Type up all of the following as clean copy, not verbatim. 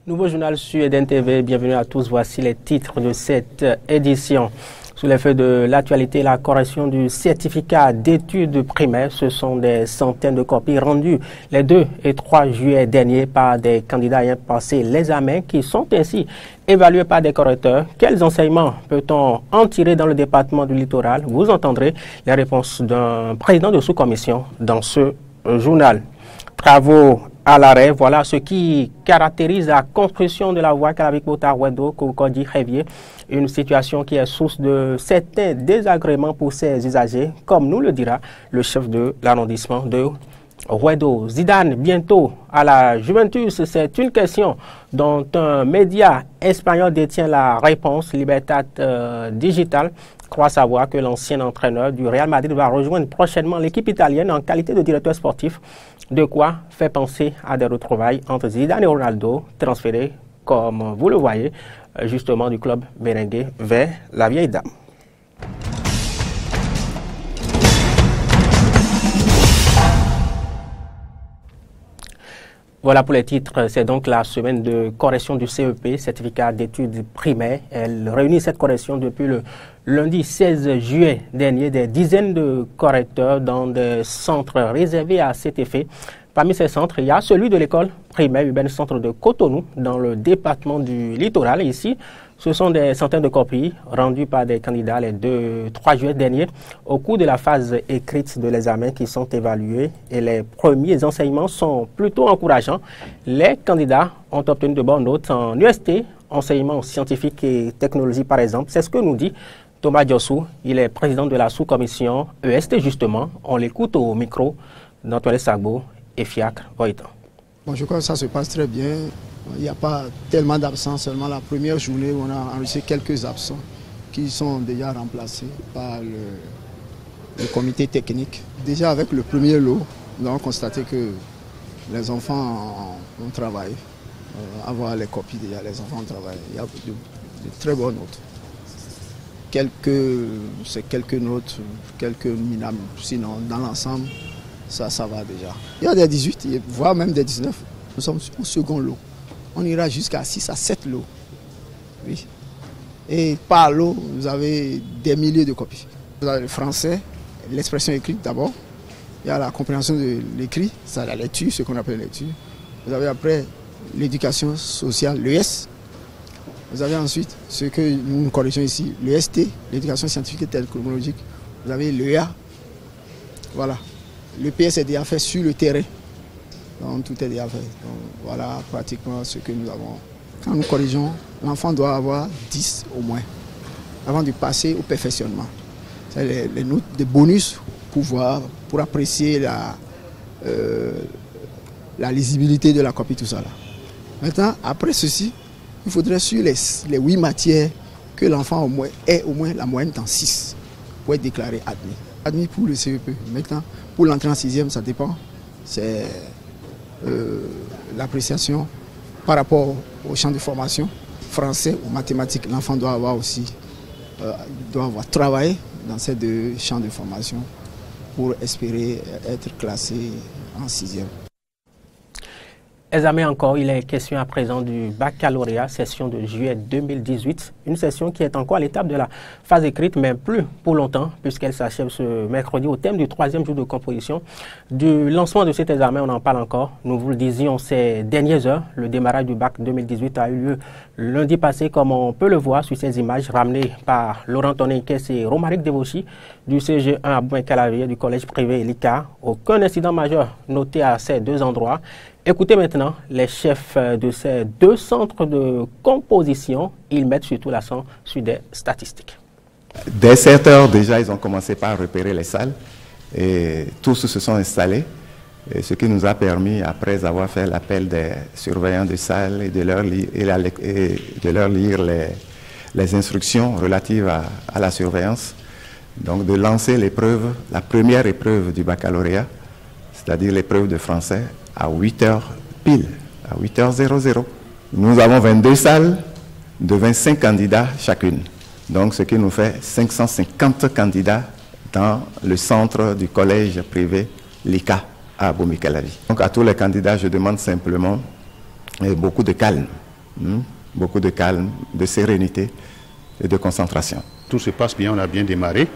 Nouveau journal sur Eden TV, bienvenue à tous. Voici les titres de cette édition. Sous l'effet de l'actualité, la correction du certificat d'études primaires, ce sont des centaines de copies rendues les 2 et 3 juillet dernier par des candidats ayant passé l'examen qui sont ainsi évalués par des correcteurs. Quels enseignements peut-on en tirer dans le département du littoral? Vous entendrez les réponses d'un président de sous-commission dans ce journal. Travaux à l'arrêt, voilà ce qui caractérise la construction de la voie Calabik-Bota-Wedo-Cocody-Révier, une situation qui est source de certains désagréments pour ses usagers, comme nous le dira le chef de l'arrondissement de Wedo. Zidane, bientôt à la Juventus, c'est une question dont un média espagnol détient la réponse. Libertad Digital croit savoir que l'ancien entraîneur du Real Madrid va rejoindre prochainement l'équipe italienne en qualité de directeur sportif. De quoi fait penser à des retrouvailles entre Zidane et Ronaldo, transférés, comme vous le voyez, justement du club merengue vers la vieille dame. Voilà pour les titres. C'est donc la semaine de correction du CEP, certificat d'études primaires. Elle réunit cette correction depuis le lundi 16 juillet dernier. Des dizaines de correcteurs dans des centres réservés à cet effet. Parmi ces centres, il y a celui de l'école primaire urbaine centre de Cotonou dans le département du littoral. Et ici, ce sont des centaines de copies rendues par des candidats les 2-3 juillet dernier au cours de la phase écrite de l'examen qui sont évalués et les premiers enseignements sont plutôt encourageants. Les candidats ont obtenu de bonnes notes en UST, enseignement scientifique et technologie par exemple. C'est ce que nous dit Thomas Diossou. Il est président de la sous-commission EST justement. On l'écoute au micro d'Antoine Sagbo et Fiacre Voitan. Bon, je crois que ça se passe très bien. Il n'y a pas tellement d'absents, seulement la première journée où on a enregistré quelques absents qui sont déjà remplacés par le comité technique. Déjà avec le premier lot, nous avons constaté que les enfants ont travaillé. Avoir les copies déjà, les enfants ont travaillé. Il y a de très bonnes notes. Quelques notes, quelques minables, sinon dans l'ensemble, ça va déjà. Il y a des 18, voire même des 19. Nous sommes au second lot. On ira jusqu'à 6 à 7 lots. Oui. Et par lot, vous avez des milliers de copies. Vous avez le français, l'expression écrite d'abord. Il y a la compréhension de l'écrit, ça la lecture, ce qu'on appelle lecture. Vous avez après l'éducation sociale, l'ES. Vous avez ensuite ce que nous corrigeons ici, l'EST, l'éducation scientifique et technologique. Vous avez l'EA. Voilà. Le PS est déjà fait sur le terrain. Donc tout est déjà fait. Donc, voilà pratiquement ce que nous avons. Quand nous corrigeons, l'enfant doit avoir 10 au moins avant de passer au perfectionnement. C'est les notes de bonus pour apprécier la lisibilité de la copie, tout ça là. Maintenant, après ceci, il faudrait sur les 8 matières que l'enfant ait au moins la moyenne dans 6 pour être déclaré admis. Admis pour le CEP. Maintenant, pour l'entrée en 6e, ça dépend. C'est l'appréciation par rapport au champ de formation. Français ou mathématiques, l'enfant doit avoir aussi travaillé dans ces 2 champs de formation pour espérer être classé en 6e. Examen encore, il est question à présent du baccalauréat, session de juillet 2018. Une session qui est encore à l'étape de la phase écrite, mais plus pour longtemps, puisqu'elle s'achève ce mercredi au thème du 3e jour de composition. Du lancement de cet examen, on en parle encore. Nous vous le disions ces dernières heures. Le démarrage du bac 2018 a eu lieu lundi passé, comme on peut le voir sur ces images ramenées par Laurent Tonikès et Romaric Devoshi du CG1 à Bouin-Calavier du collège privé LICA. Aucun incident majeur noté à ces 2 endroits. Écoutez maintenant les chefs de ces 2 centres de composition. Ils mettent surtout l'accent sur des statistiques. Dès 7 heures, déjà, ils ont commencé par repérer les salles. Et tous se sont installés. Et ce qui nous a permis, après avoir fait l'appel des surveillants de salles et de leur lire les instructions relatives à la surveillance, donc de lancer l'épreuve, la première épreuve du baccalauréat, c'est-à-dire l'épreuve de français, à 8h pile, à 8h00. Nous avons 22 salles de 25 candidats chacune. Donc ce qui nous fait 550 candidats dans le centre du collège privé LICA. à Boumikalari. Donc à tous les candidats, je demande simplement beaucoup de calme. beaucoup de calme, de sérénité et de concentration. Tout se passe bien, on a bien démarré.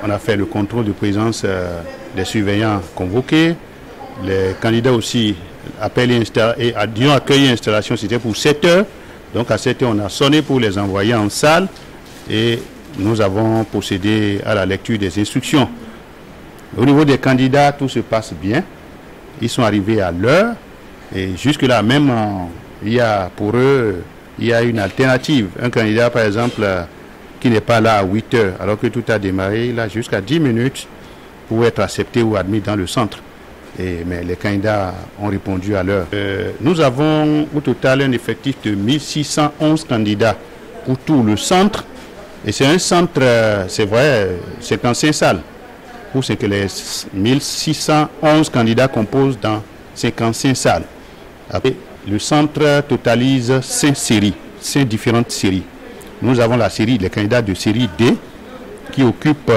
On a fait le contrôle de présence des surveillants convoqués. Les candidats aussi accueilli l'installation, c'était pour 7 heures. Donc à 7 heures, on a sonné pour les envoyer en salle et nous avons procédé à la lecture des instructions. Au niveau des candidats, tout se passe bien. Ils sont arrivés à l'heure et jusque-là, même pour eux, il y a une alternative. Un candidat, par exemple, qui n'est pas là à 8 heures, alors que tout a démarré, il a jusqu'à 10 minutes pour être accepté ou admis dans le centre. Mais les candidats ont répondu à l'heure. Nous avons au total un effectif de 1611 candidats pour tout le centre. Et c'est un centre, c'est vrai, 55 salles. Pour ce que les 1611 candidats composent dans 55 salles. Après, le centre totalise 5 séries, 5 différentes séries. Nous avons les candidats de série D qui occupent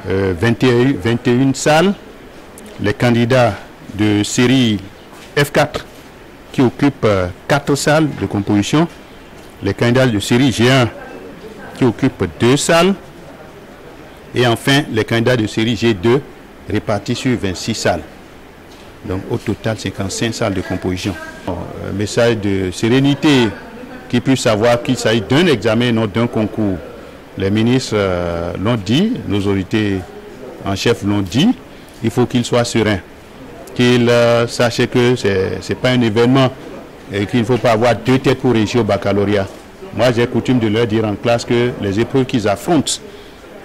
21 salles. Les candidats de série F4 qui occupent 4 salles de composition. Les candidats de série G1 qui occupent 2 salles. Et enfin, les candidats de série G2 répartis sur 26 salles. Donc au total, 55 salles de composition. Un message de sérénité qui puisse savoir qu'il s'agit d'un examen, non d'un concours. Les ministres l'ont dit, nos autorités en chef l'ont dit. Il faut qu'il soit serein, qu'il sache que ce n'est pas un événement et qu'il ne faut pas avoir 2 têtes pour réussir au baccalauréat. Moi, j'ai coutume de leur dire en classe que les épreuves qu'ils affrontent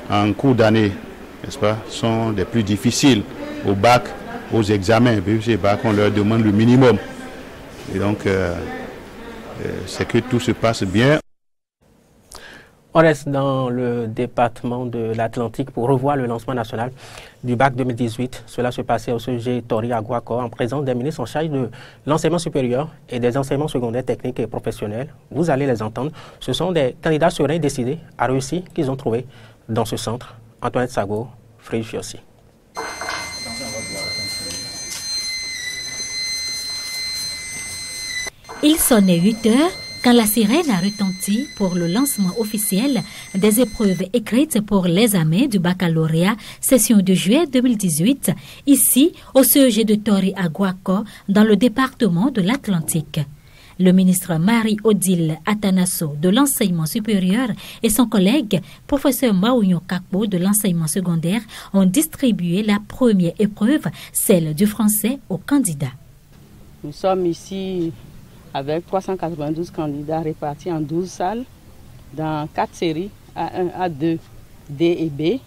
en cours d'année, n'est-ce pas, sont des plus difficiles au bac, aux examens. Au bac, on leur demande le minimum. Et donc, c'est que tout se passe bien. On reste dans le département de l'Atlantique pour revoir le lancement national du bac 2018. Cela se passait au CEG Tori à Guaco en présence des ministres en charge de l'enseignement supérieur et des enseignements secondaires techniques et professionnels. Vous allez les entendre. Ce sont des candidats sereins et décidés à réussir qu'ils ont trouvé dans ce centre. Antoinette Sago, Frédéric Fiossi. Il sonnait 8 heures quand la sirène a retenti pour le lancement officiel des épreuves écrites pour l'examen du baccalauréat session de juillet 2018, ici au CEG de Tori à Guaco, dans le département de l'Atlantique. Le ministre Marie-Odile Atanasso de l'enseignement supérieur et son collègue, professeur Maounyo Kakbo de l'enseignement secondaire, ont distribué la première épreuve, celle du français, aux candidats. Nous sommes ici avec 392 candidats répartis en 12 salles, dans 4 séries, A1, A2, D et B.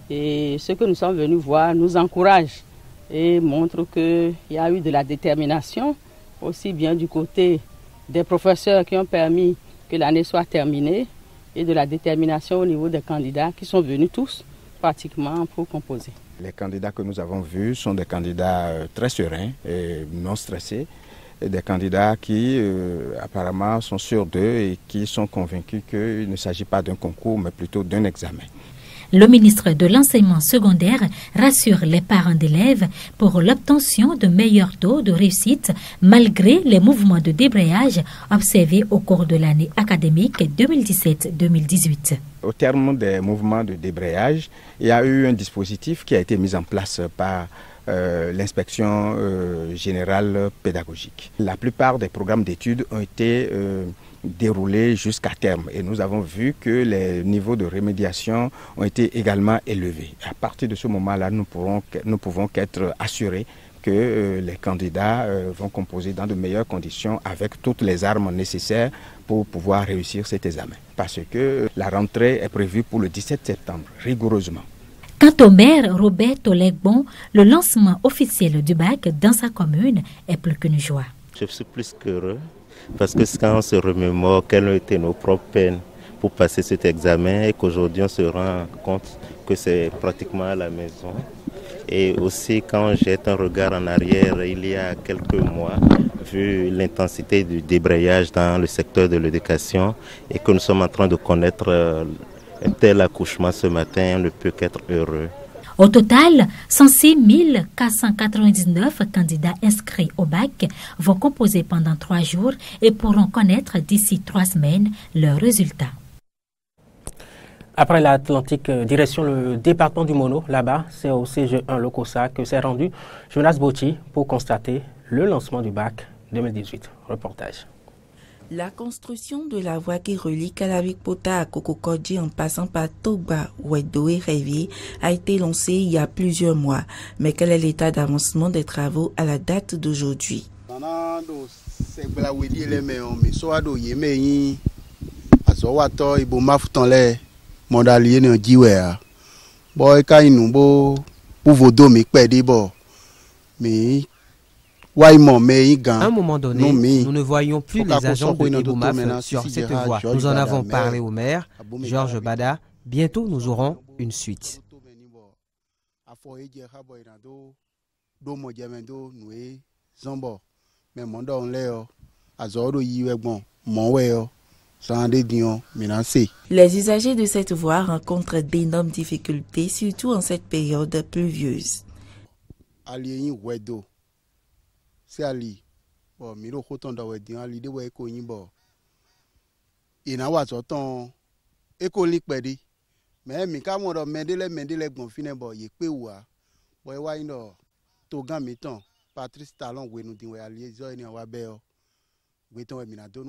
Et ce que nous sommes venus voir nous encourage et montre qu'il y a eu de la détermination, aussi bien du côté des professeurs qui ont permis que l'année soit terminée, et de la détermination au niveau des candidats qui sont venus tous pratiquement pour composer. Les candidats que nous avons vus sont des candidats très sereins et non stressés. Des candidats qui apparemment sont sûrs d'eux et qui sont convaincus qu'il ne s'agit pas d'un concours mais plutôt d'un examen. Le ministre de l'enseignement secondaire rassure les parents d'élèves pour l'obtention de meilleurs taux de réussite malgré les mouvements de débrayage observés au cours de l'année académique 2017-2018. Au terme des mouvements de débrayage, il y a eu un dispositif qui a été mis en place par l'inspection générale pédagogique. La plupart des programmes d'études ont été déroulés jusqu'à terme et nous avons vu que les niveaux de rémédiation ont été également élevés. À partir de ce moment-là, nous pouvons qu'être assurés que les candidats vont composer dans de meilleures conditions avec toutes les armes nécessaires pour pouvoir réussir cet examen. Parce que la rentrée est prévue pour le 17 septembre, rigoureusement. Quant au maire Roberto Legbon, le lancement officiel du bac dans sa commune est plus qu'une joie. Je suis plus qu'heureux parce que quand on se remémore quelles ont été nos propres peines pour passer cet examen et qu'aujourd'hui on se rend compte que c'est pratiquement à la maison. Et aussi quand on jette un regard en arrière, il y a quelques mois, vu l'intensité du débrayage dans le secteur de l'éducation et que nous sommes en train de connaître tel accouchement ce matin, on ne peut qu'être heureux. Au total, 106 499 candidats inscrits au bac vont composer pendant 3 jours et pourront connaître d'ici 3 semaines leurs résultats. Après l'Atlantique, direction le département du Mono, là-bas, c'est au CG1 Lokossa que s'est rendu Jonas Bocci pour constater le lancement du bac 2018. Reportage. La construction de la voie qui relie Kalavik-Pota à Kokokodji en passant par Toba, Wedo et Révier a été lancée il y a plusieurs mois. Mais quel est l'état d'avancement des travaux à la date d'aujourd'hui? À un moment donné, nous ne voyions plus les agents de Ebomaf sur cette voie. Nous en avons parlé au maire, Georges Bada. Bientôt, nous aurons une suite. Les usagers de cette voie rencontrent d'énormes difficultés, surtout en cette période pluvieuse.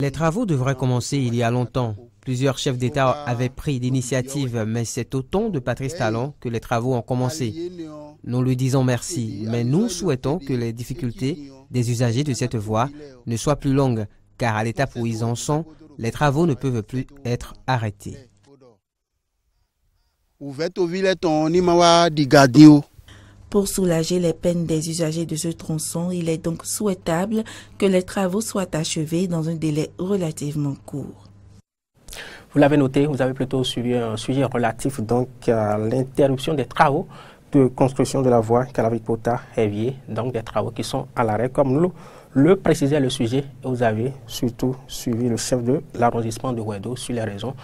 Les travaux devraient commencer il y a longtemps. Plusieurs chefs d'État avaient pris l'initiative, mais c'est au temps de Patrice Talon que les travaux ont commencé. Nous lui disons merci, mais nous souhaitons que les difficultés des usagers de cette voie ne soient plus longues, car à l'étape où ils en sont, les travaux ne peuvent plus être arrêtés. Pour soulager les peines des usagers de ce tronçon, il est donc souhaitable que les travaux soient achevés dans un délai relativement court. Vous l'avez noté, vous avez plutôt suivi un sujet relatif donc à l'interruption des travaux de construction de la voie Kalavik-Pota-Révier, donc des travaux qui sont à l'arrêt, comme nous le précisait le sujet. Et vous avez surtout suivi le chef de l'arrondissement de Wedo sur les raisons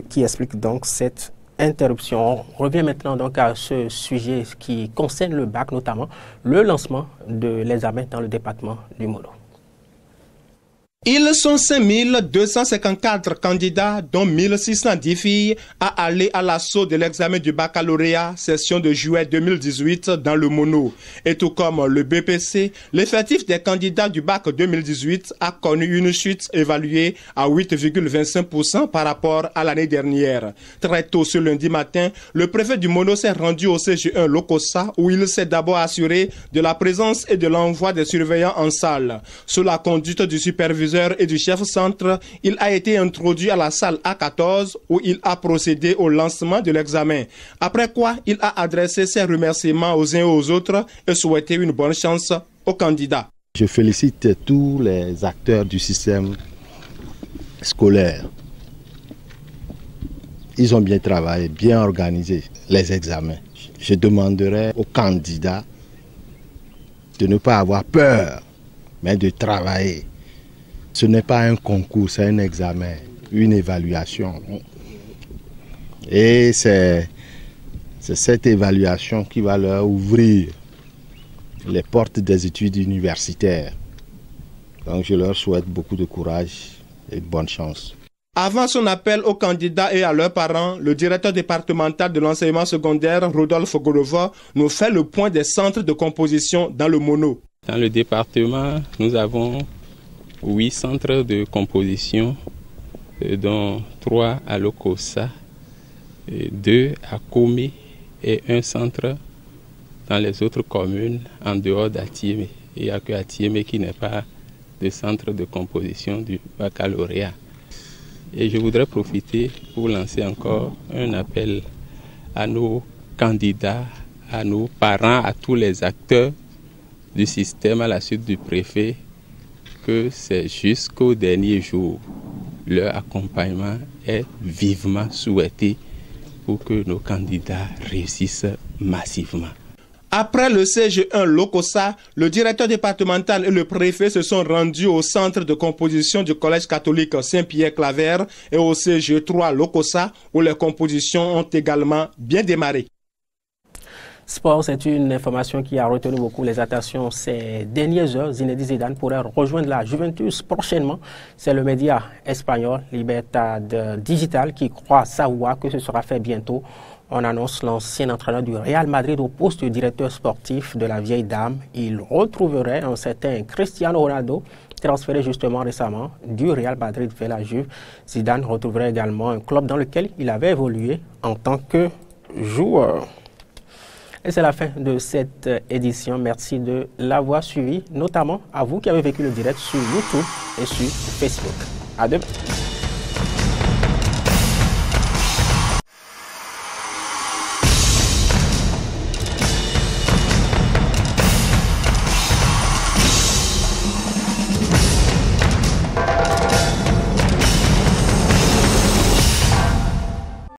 qui expliquent donc cette interruption. On revient maintenant donc à ce sujet qui concerne le bac, notamment le lancement de l'examen dans le département du Mono. Ils sont 5254 candidats, dont 1610 filles, à aller à l'assaut de l'examen du baccalauréat session de juillet 2018 dans le Mono. Et tout comme le BPC, l'effectif des candidats du bac 2018 a connu une chute évaluée à 8,25% par rapport à l'année dernière. Très tôt ce lundi matin, le préfet du Mono s'est rendu au CG1 Lokossa où il s'est d'abord assuré de la présence et de l'envoi des surveillants en salle. Sous la conduite du superviseur et du chef centre, il a été introduit à la salle A14 où il a procédé au lancement de l'examen. Après quoi, il a adressé ses remerciements aux uns et aux autres et souhaité une bonne chance aux candidats. Je félicite tous les acteurs du système scolaire. Ils ont bien travaillé, bien organisé les examens. Je demanderai aux candidats de ne pas avoir peur, mais de travailler. Ce n'est pas un concours, c'est un examen, une évaluation. Et c'est cette évaluation qui va leur ouvrir les portes des études universitaires. Donc je leur souhaite beaucoup de courage et de bonne chance. Avant son appel aux candidats et à leurs parents, le directeur départemental de l'enseignement secondaire, Rodolphe Golova, nous fait le point des centres de composition dans le Mono. Dans le département, nous avons 8 centres de composition, dont 3 à Lokossa, 2 à Komi et 1 centre dans les autres communes en dehors d'Atiémé. Il n'y a que Atiémé qui n'est pas de centre de composition du baccalauréat. Et je voudrais profiter pour lancer encore un appel à nos candidats, à nos parents, à tous les acteurs du système à la suite du préfet, que c'est jusqu'au dernier jour. Leur accompagnement est vivement souhaité pour que nos candidats réussissent massivement. Après le CG1 Lokossa, le directeur départemental et le préfet se sont rendus au centre de composition du collège catholique Saint-Pierre-Claver et au CG3 Lokossa où les compositions ont également bien démarré. Sport, c'est une information qui a retenu beaucoup les attentions ces dernières heures. Zinedine Zidane pourrait rejoindre la Juventus prochainement. C'est le média espagnol Libertad Digital qui croit savoir que ce sera fait bientôt. On annonce l'ancien entraîneur du Real Madrid au poste de directeur sportif de la vieille dame. Il retrouverait un certain Cristiano Ronaldo, transféré justement récemment du Real Madrid vers la Juve. Zidane retrouverait également un club dans lequel il avait évolué en tant que joueur. Et c'est la fin de cette édition. Merci de l'avoir suivi, notamment à vous qui avez vécu le direct sur YouTube et sur Facebook. À demain.